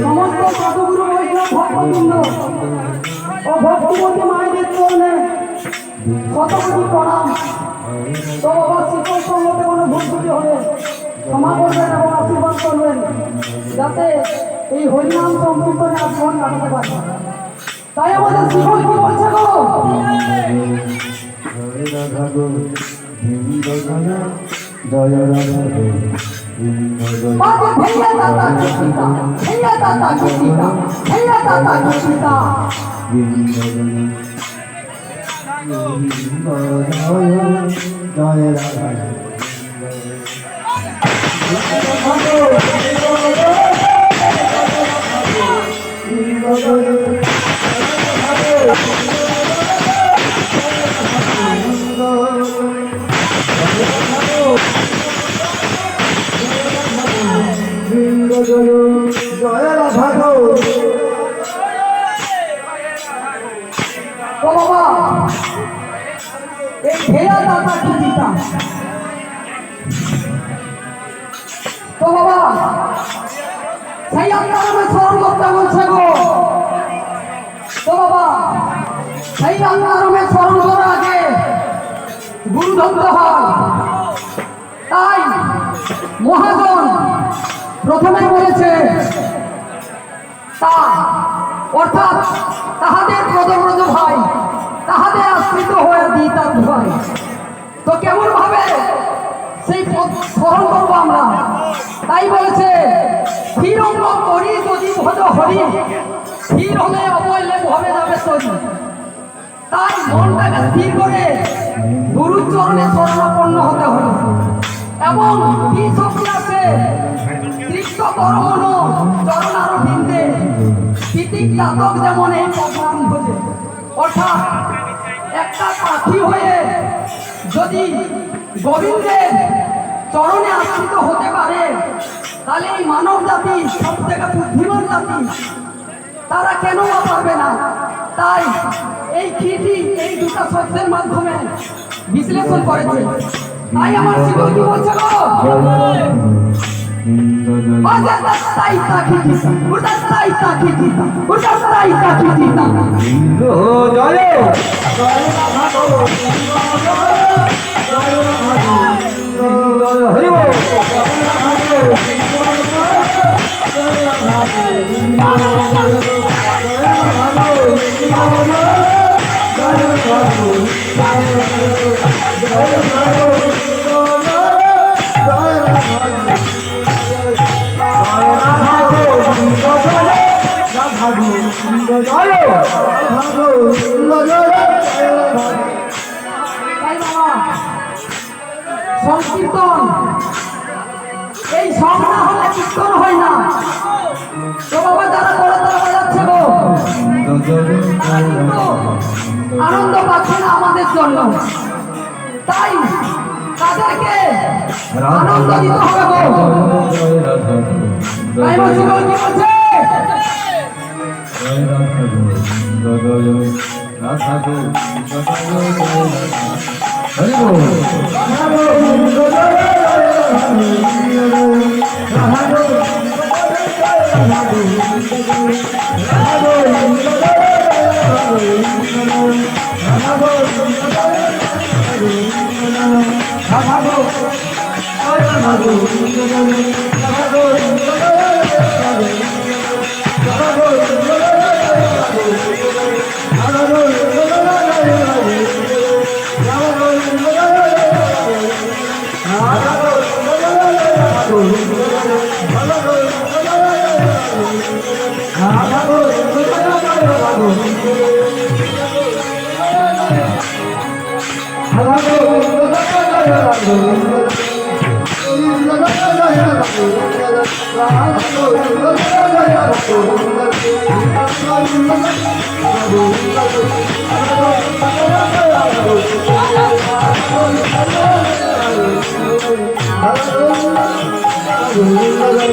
সমস্ত সাধুগুরু বৈষ্ণব ভক্তবৃন্দ ও ভক্তিমতী মায়েদের চরণে শত কোটি প্রণাম। তো বাবা শিকল সঙ্গতে কোনো ভুল ত্রুটি হলে ক্ষমা করবেন এবং আশীর্বাদ করবেন, যাতে এই হরিনাম সংকীর্তনে আর জীবন কাটাতে পারে। তাই আমাদের শিকল কি বলছে গো? তো বাবা সেই আত্মারামে স্মরণ করতে বলছে গো। তো বাবা সেই আত্মারামে স্মরণ করার আগে গুরু ধরতে হয়। তাই মহাজন প্রথমে বলেছে তা অর্থাৎ তাহাদের ব্রজ ভাই, তাহাদের আশ্রিত হয়ে দিই তার ভাই। তো কেমন ভাবে সেই স্মরণ করবো আমরা? তাই বলেছে স্থির অঙ্গ করি যদি ভজ হরি, স্থির হলে অবহেলে ভবে যাবে তরি। তাই মনটাকে স্থির করে গুরুর চরণে শরণাপন্ন হতে হবে। এবং কি শক্তি আছে তৃপ্ত করমন চরণার বৃন্দে, তিতিক জাতক যেমন এই প্রমাণ ভোজে। অর্থাৎ একটা পাখি হয়ে যদি গোবিন্দের চরণে আশ্রিত হতে পারে, তাহলে এই মানব জাতি সব থেকে বুদ্ধিমান জাতি, তারা কেন পারবে না? তাই এই কৃতি এই দুটা শব্দের মাধ্যমে বিশ্লেষণ করেছে। তাই আমার শিকল কি বলছে গো? সংকীর্তন এই সব না হলে কীর্তন হয় না। তো বাবা যারা করে তারা বাজাচ্ছে গো, আনন্দ পাচ্ছে না আমাদের জন্য। তাই তাদেরকে আনন্দ দিতে হবে গো। তাই বলছি কি বলছে? Hare